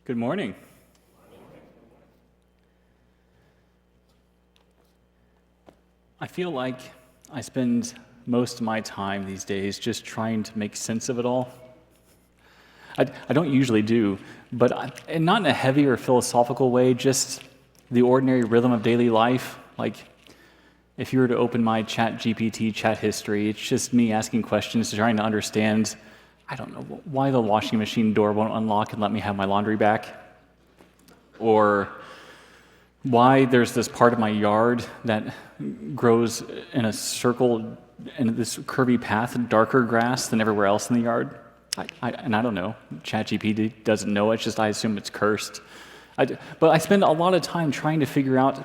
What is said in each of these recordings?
Good morning. I feel like I spend most of my time these days just trying to make sense of it all. I don't usually do, and not in a heavy or philosophical way, just the ordinary rhythm of daily life. Like, if you were to open my ChatGPT chat history, it's just me asking questions, trying to understand, I don't know, why the washing machine door won't unlock and let me have my laundry back, or why there's this part of my yard that grows in a circle in this curvy path, darker grass than everywhere else in the yard. I don't know. ChatGPT doesn't know. It's just I assume it's cursed. But I spend a lot of time trying to figure out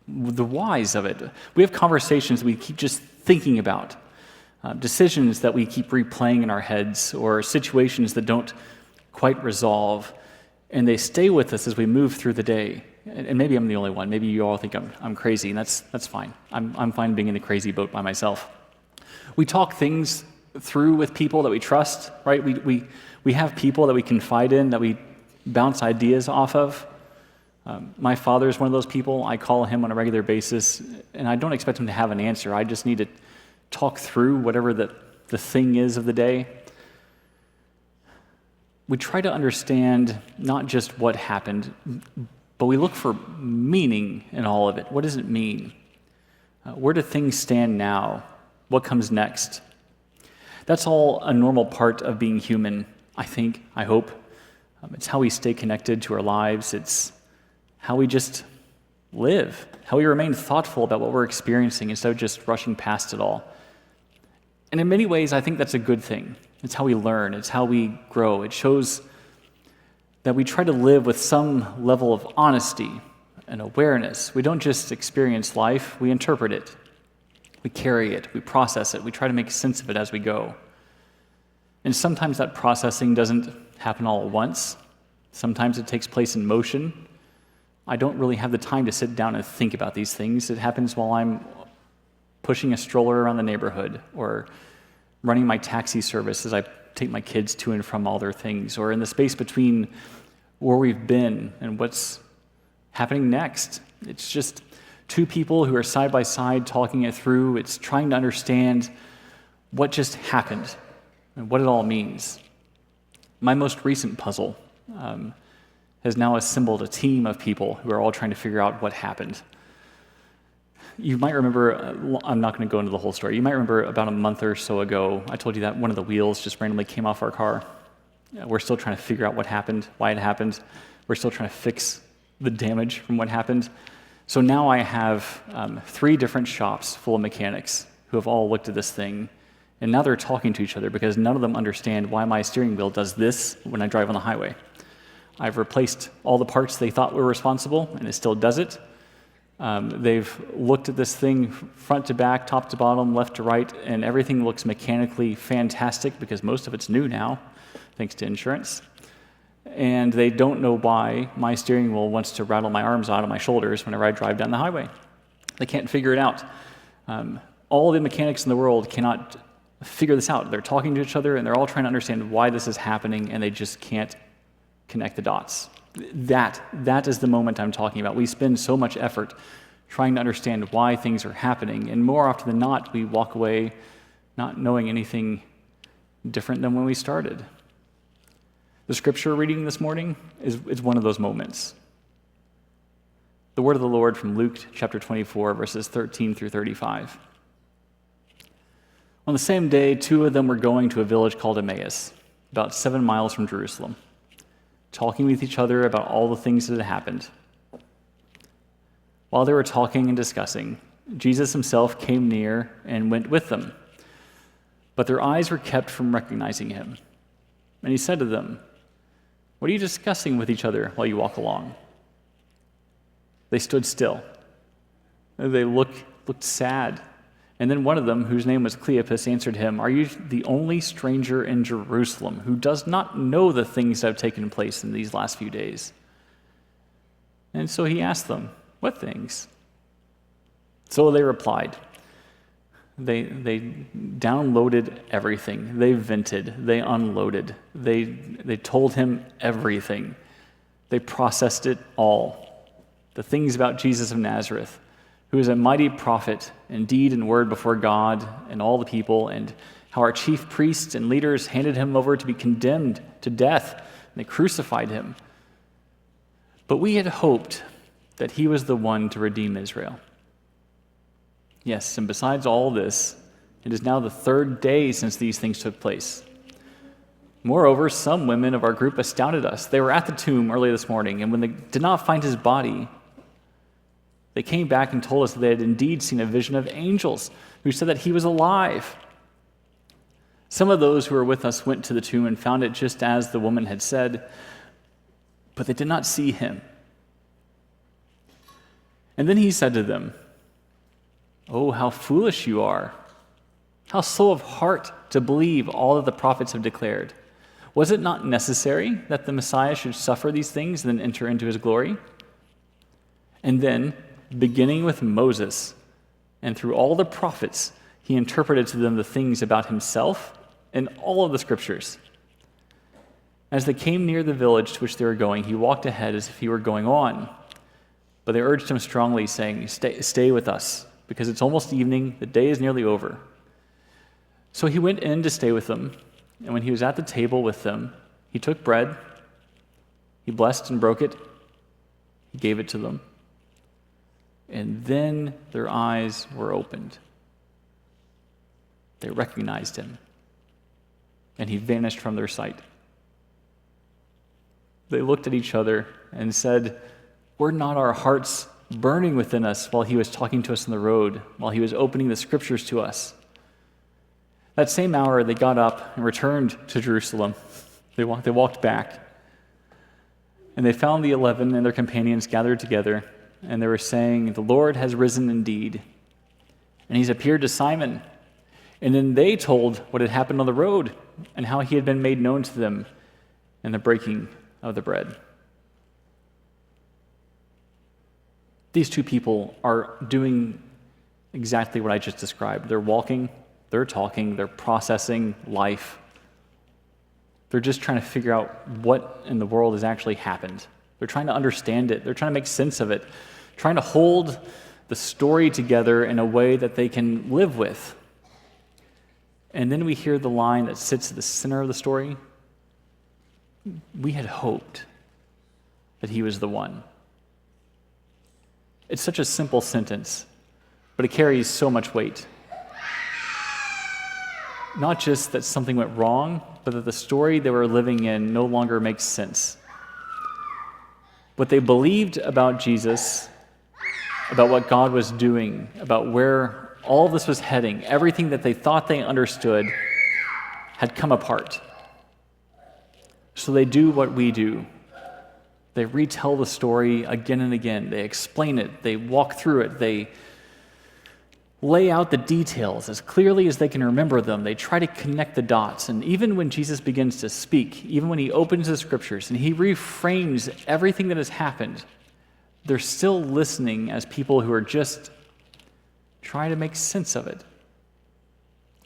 the whys of it. We have conversations we keep just thinking about, decisions that we keep replaying in our heads, or situations that don't quite resolve, and they stay with us as we move through the day. And maybe I'm the only one. Maybe you all think I'm crazy, and that's fine. I'm fine being in the crazy boat by myself. We talk things through with people that we trust, right? We have people that we confide in, that we bounce ideas off of. My father is one of those people. I call him on a regular basis, and I don't expect him to have an answer. I just need to talk through whatever the thing is of the day. We try to understand not just what happened, but we look for meaning in all of it. What does it mean? Where do things stand now? What comes next? That's all a normal part of being human, I think, I hope. It's how we stay connected to our lives. It's how we just live, how we remain thoughtful about what we're experiencing instead of just rushing past it all. And in many ways, I think that's a good thing. It's how we learn. It's how we grow. It shows that we try to live with some level of honesty and awareness. We don't just experience life, we interpret it. We carry it, we process it, we try to make sense of it as we go. And sometimes that processing doesn't happen all at once. Sometimes it takes place in motion. I don't really have the time to sit down and think about these things. It happens while I'm pushing a stroller around the neighborhood, or running my taxi service as I take my kids to and from all their things, or in the space between where we've been and what's happening next. It's just two people who are side by side talking it through. It's trying to understand what just happened and what it all means. My most recent puzzle has now assembled a team of people who are all trying to figure out what happened. You might remember, I'm not going to go into the whole story. You might remember about a month or so ago, I told you that one of the wheels just randomly came off our car. We're still trying to figure out what happened, why it happened. We're still trying to fix the damage from what happened. So now I have 3 different shops full of mechanics who have all looked at this thing, and now they're talking to each other because none of them understand why my steering wheel does this when I drive on the highway. I've replaced all the parts they thought were responsible, and it still does it. They've looked at this thing front to back, top to bottom, left to right, and everything looks mechanically fantastic because most of it's new now, thanks to insurance. And they don't know why my steering wheel wants to rattle my arms out of my shoulders whenever I drive down the highway. They can't figure it out. All the mechanics in the world cannot figure this out. They're talking to each other, and they're all trying to understand why this is happening, and they just can't connect the dots. That is the moment I'm talking about. We spend so much effort trying to understand why things are happening, and more often than not, we walk away not knowing anything different than when we started. The scripture reading this morning is one of those moments. The word of the Lord from Luke chapter 24, verses 13 through 35. On the same day, 2 of them were going to a village called Emmaus, about 7 miles from Jerusalem, talking with each other about all the things that had happened. While they were talking and discussing, Jesus himself came near and went with them, but their eyes were kept from recognizing him. And he said to them, "What are you discussing with each other while you walk along?" They stood still. They looked sad. And then one of them, whose name was Cleopas, answered him, "Are you the only stranger in Jerusalem who does not know the things that have taken place in these last few days?" And so he asked them, "What things?" So they replied, They downloaded everything. They vented. They unloaded. They told him everything. They processed it all. The things about Jesus of Nazareth, who is a mighty prophet in deed and word before God and all the people, and how our chief priests and leaders handed him over to be condemned to death, and they crucified him. But we had hoped that he was the one to redeem Israel. Yes, and besides all this, it is now the third day since these things took place. Moreover, some women of our group astounded us. They were at the tomb early this morning, and when they did not find his body, they came back and told us that they had indeed seen a vision of angels who said that he was alive. Some of those who were with us went to the tomb and found it just as the woman had said, but they did not see him. And then he said to them, "Oh, how foolish you are! How slow of heart to believe all that the prophets have declared. Was it not necessary that the Messiah should suffer these things and then enter into his glory?" And then, beginning with Moses and through all the prophets, he interpreted to them the things about himself in all of the scriptures. As they came near the village to which they were going, he walked ahead as if he were going on. But they urged him strongly, saying, Stay with us, because it's almost evening, the day is nearly over. So he went in to stay with them, and when he was at the table with them, he took bread, he blessed and broke it, he gave it to them, and then their eyes were opened. They recognized him, and he vanished from their sight. They looked at each other and said, "Were not our hearts burning within us while he was talking to us on the road, while he was opening the scriptures to us?" That same hour, they got up and returned to Jerusalem. They walked back, and they found the 11 and their companions gathered together, and they were saying, "The Lord has risen indeed, and he's appeared to Simon." And then they told what had happened on the road and how he had been made known to them in the breaking of the bread. These two people are doing exactly what I just described. They're walking, they're talking, they're processing life. They're just trying to figure out what in the world has actually happened. They're trying to understand it. They're trying to make sense of it, trying to hold the story together in a way that they can live with. And then we hear the line that sits at the center of the story. We had hoped that he was the one. It's such a simple sentence, but it carries so much weight. Not just that something went wrong, but that the story they were living in no longer makes sense. What they believed about Jesus, about what God was doing, about where all of this was heading, everything that they thought they understood had come apart. So they do what we do. They retell the story again and again. They explain it. They walk through it. They lay out the details as clearly as they can remember them. They try to connect the dots. And even when Jesus begins to speak, even when he opens the scriptures and he reframes everything that has happened, they're still listening as people who are just trying to make sense of it.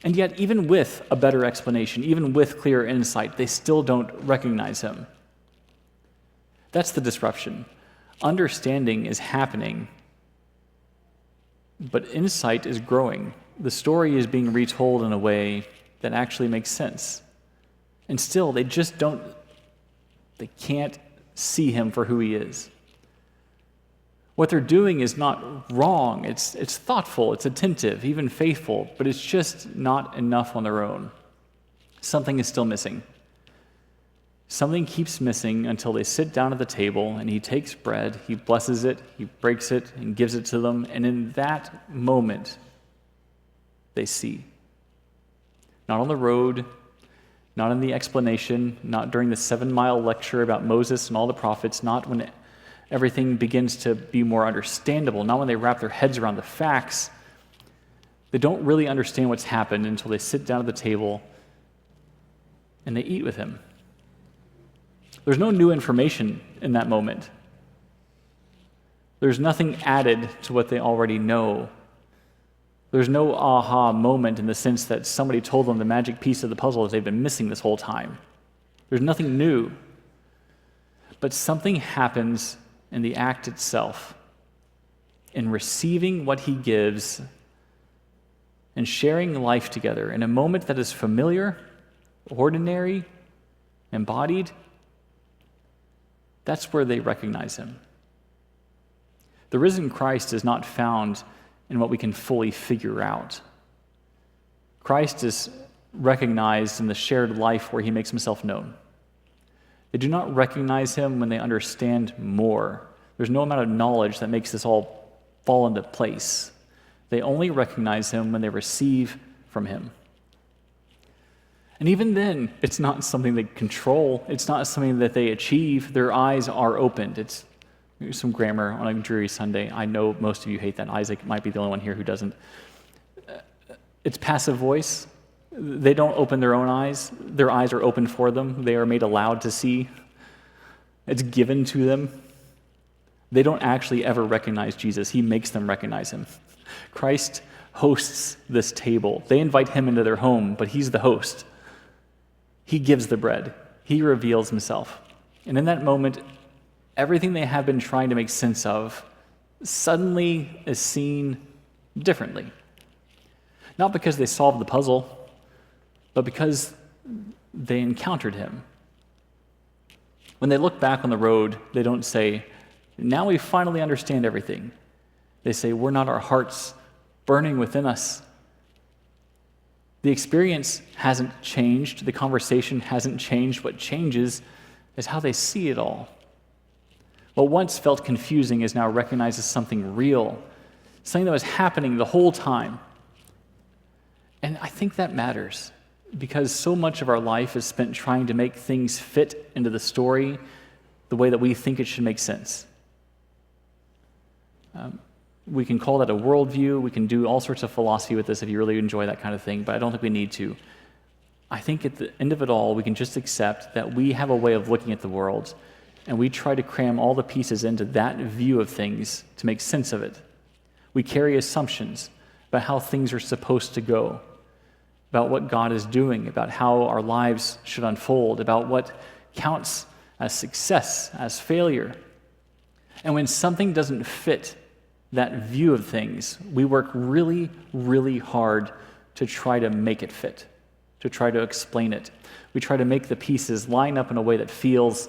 And yet, even with a better explanation, even with clear insight, they still don't recognize him. That's the disruption. Understanding is happening, but insight is growing. The story is being retold in a way that actually makes sense. And still, they can't see him for who he is. What they're doing is not wrong. It's thoughtful, it's attentive, even faithful, but it's just not enough on their own. Something is still missing. Something keeps missing until they sit down at the table and he takes bread, he blesses it, he breaks it, and gives it to them. And in that moment, they see. Not on the road, not in the explanation, not during the 7-mile lecture about Moses and all the prophets, not when everything begins to be more understandable, not when they wrap their heads around the facts. They don't really understand what's happened until they sit down at the table and they eat with him. There's no new information in that moment. There's nothing added to what they already know. There's no aha moment in the sense that somebody told them the magic piece of the puzzle that they've been missing this whole time. There's nothing new. But something happens in the act itself, in receiving what he gives and sharing life together in a moment that is familiar, ordinary, embodied. That's where they recognize him. The risen Christ is not found in what we can fully figure out. Christ is recognized in the shared life where he makes himself known. They do not recognize him when they understand more. There's no amount of knowledge that makes this all fall into place. They only recognize him when they receive from him. And even then, it's not something they control. It's not something that they achieve. Their eyes are opened. It's some grammar on a dreary Sunday. I know most of you hate that. Isaac might be the only one here who doesn't. It's passive voice. They don't open their own eyes. Their eyes are open for them. They are made allowed to see. It's given to them. They don't actually ever recognize Jesus. He makes them recognize him. Christ hosts this table. They invite him into their home, but he's the host. He gives the bread. He reveals himself. And in that moment, everything they have been trying to make sense of suddenly is seen differently. Not because they solved the puzzle, but because they encountered him. When they look back on the road, they don't say, "Now we finally understand everything." They say, "Were not our hearts burning within us?" The experience hasn't changed. The conversation hasn't changed. What changes is how they see it all. What once felt confusing is now recognized as something real, something that was happening the whole time. And I think that matters because so much of our life is spent trying to make things fit into the story the way that we think it should make sense. We can call that a worldview. We can do all sorts of philosophy with this if you really enjoy that kind of thing, but I don't think we need to. I think at the end of it all, we can just accept that we have a way of looking at the world, and we try to cram all the pieces into that view of things to make sense of it. We carry assumptions about how things are supposed to go, about what God is doing, about how our lives should unfold, about what counts as success, as failure. And when something doesn't fit that view of things, we work really, really hard to try to make it fit, to try to explain it. We try to make the pieces line up in a way that feels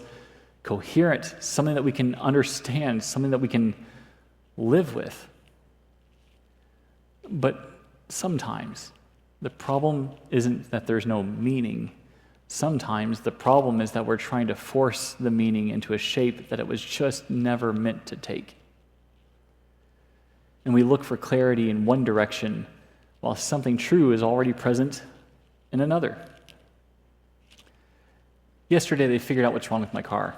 coherent, something that we can understand, something that we can live with. But sometimes the problem isn't that there's no meaning. Sometimes the problem is that we're trying to force the meaning into a shape that it was just never meant to take. And we look for clarity in one direction while something true is already present in another. Yesterday, they figured out what's wrong with my car,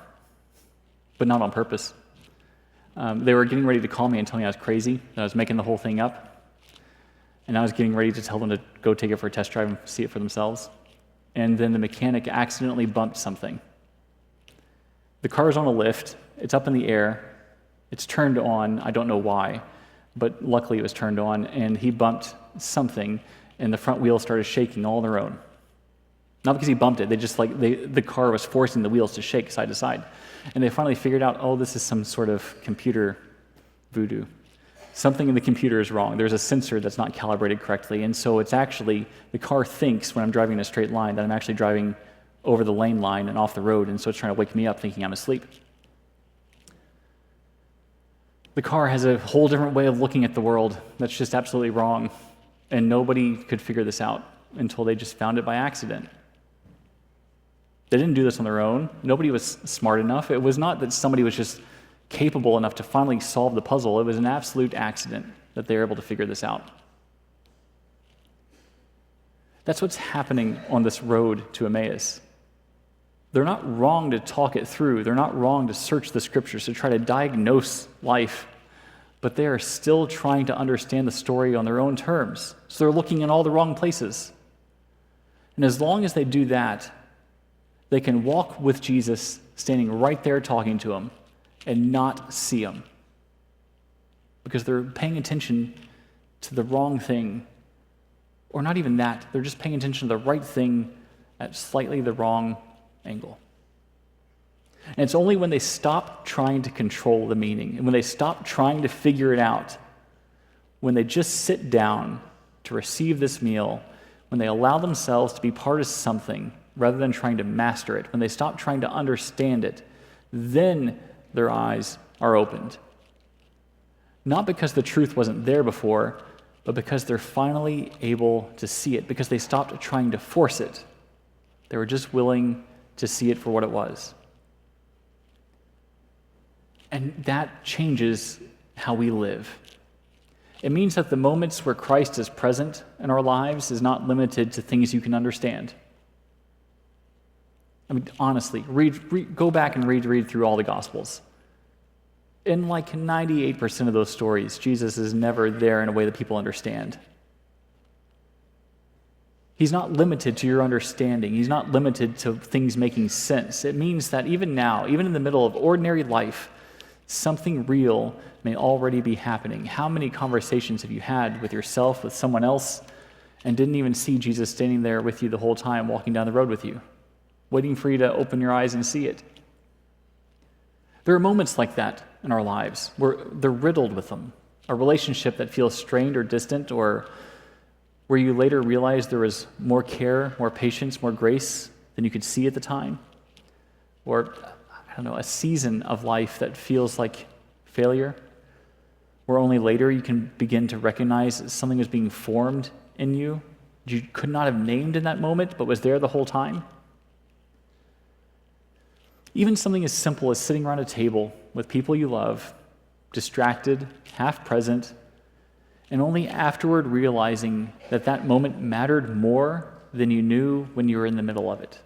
but not on purpose. They were getting ready to call me and tell me I was crazy, that I was making the whole thing up. And I was getting ready to tell them to go take it for a test drive and see it for themselves. And then the mechanic accidentally bumped something. The car is on a lift. It's up in the air. It's turned on. I don't know why, but luckily it was turned on. And he bumped something, and the front wheels started shaking all on their own. Not because he bumped it. The car was forcing the wheels to shake side to side. And they finally figured out, oh, this is some sort of computer voodoo. Something in the computer is wrong. There's a sensor that's not calibrated correctly. And so it's actually, the car thinks when I'm driving in a straight line that I'm actually driving over the lane line and off the road. And so it's trying to wake me up thinking I'm asleep. The car has a whole different way of looking at the world that's just absolutely wrong. And nobody could figure this out until they just found it by accident. They didn't do this on their own. Nobody was smart enough. It was not that somebody was just capable enough to finally solve the puzzle. It was an absolute accident that they were able to figure this out. That's what's happening on this road to Emmaus. They're not wrong to talk it through. They're not wrong to search the scriptures, to try to diagnose life. But they are still trying to understand the story on their own terms. So they're looking in all the wrong places. And as long as they do that, they can walk with Jesus standing right there talking to him and not see him. Because they're paying attention to the wrong thing, or not even that, they're just paying attention to the right thing at slightly the wrong angle. And it's only when they stop trying to control the meaning and when they stop trying to figure it out, when they just sit down to receive this meal, when they allow themselves to be part of something rather than trying to master it, when they stop trying to understand it, then their eyes are opened. Not because the truth wasn't there before, but because they're finally able to see it, because they stopped trying to force it. They were just willing to see it for what it was. And that changes how we live. It means that the moments where Christ is present in our lives is not limited to things you can understand. I mean, honestly, go back and read through all the Gospels. In like 98% of those stories, Jesus is never there in a way that people understand. He's not limited to your understanding. He's not limited to things making sense. It means that even now, even in the middle of ordinary life, something real may already be happening. How many conversations have you had with yourself, with someone else, and didn't even see Jesus standing there with you the whole time, walking down the road with you, waiting for you to open your eyes and see it? There are moments like that in our lives where they're riddled with them. A relationship that feels strained or distant, or where you later realize there was more care, more patience, more grace than you could see at the time. Or, a season of life that feels like failure, where only later you can begin to recognize that something is being formed in you you could not have named in that moment, but was there the whole time. Even something as simple as sitting around a table with people you love, distracted, half present, and only afterward realizing that that moment mattered more than you knew when you were in the middle of it.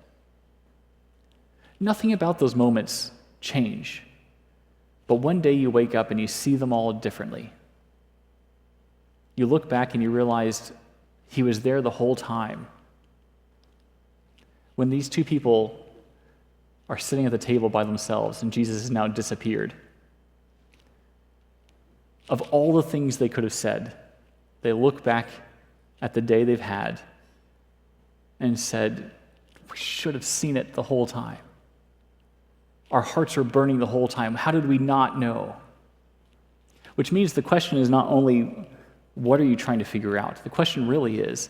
Nothing about those moments change, but one day you wake up and you see them all differently. You look back and you realized he was there the whole time. When these two people are sitting at the table by themselves and Jesus has now disappeared, of all the things they could have said, they look back at the day they've had and said, we should have seen it the whole time. Our hearts are burning the whole time. How did we not know? Which means the question is not only, what are you trying to figure out? The question really is,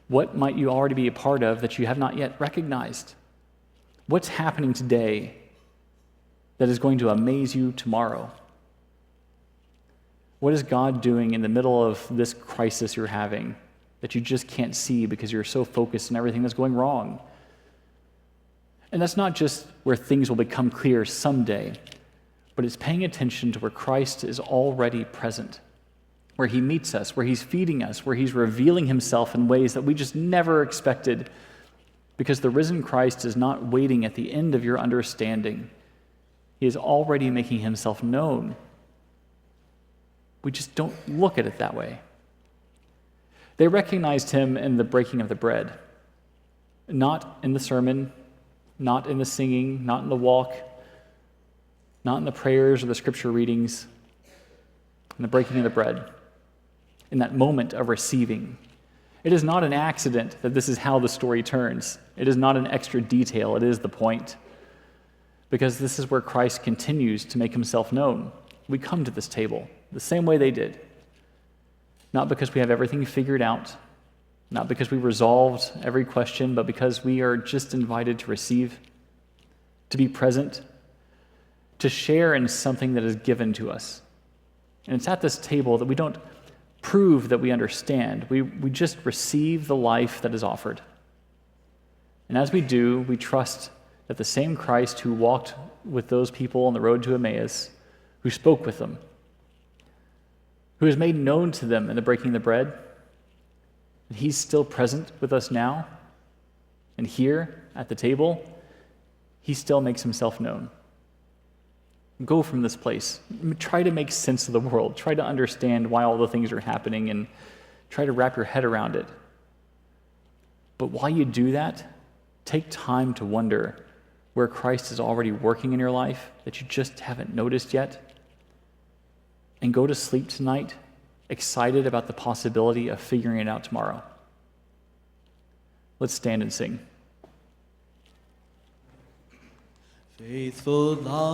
what might you already be a part of that you have not yet recognized? What's happening today that is going to amaze you tomorrow? What is God doing in the middle of this crisis you're having that you just can't see because you're so focused on everything that's going wrong? And that's not just where things will become clear someday, but it's paying attention to where Christ is already present, where he meets us, where he's feeding us, where he's revealing himself in ways that we just never expected, because the risen Christ is not waiting at the end of your understanding. He is already making himself known. We just don't look at it that way. They recognized him in the breaking of the bread, not in the sermon, not in the singing, not in the walk, not in the prayers or the scripture readings, in the breaking of the bread, in that moment of receiving. It is not an accident that this is how the story turns. It is not an extra detail, it is the point. Because this is where Christ continues to make himself known. We come to this table the same way they did. Not because we have everything figured out, not because we resolved every question, but because we are just invited to receive, to be present, to share in something that is given to us. And it's at this table that we don't prove that we understand. We just receive the life that is offered. And as we do, we trust that the same Christ who walked with those people on the road to Emmaus, who spoke with them, who is made known to them in the breaking of the bread, and he's still present with us now. And here at the table, he still makes himself known. Go from this place. Try to make sense of the world. Try to understand why all the things are happening and try to wrap your head around it. But while you do that, take time to wonder where Christ is already working in your life that you just haven't noticed yet. And go to sleep tonight excited about the possibility of figuring it out tomorrow. Let's stand and sing. Faithful love.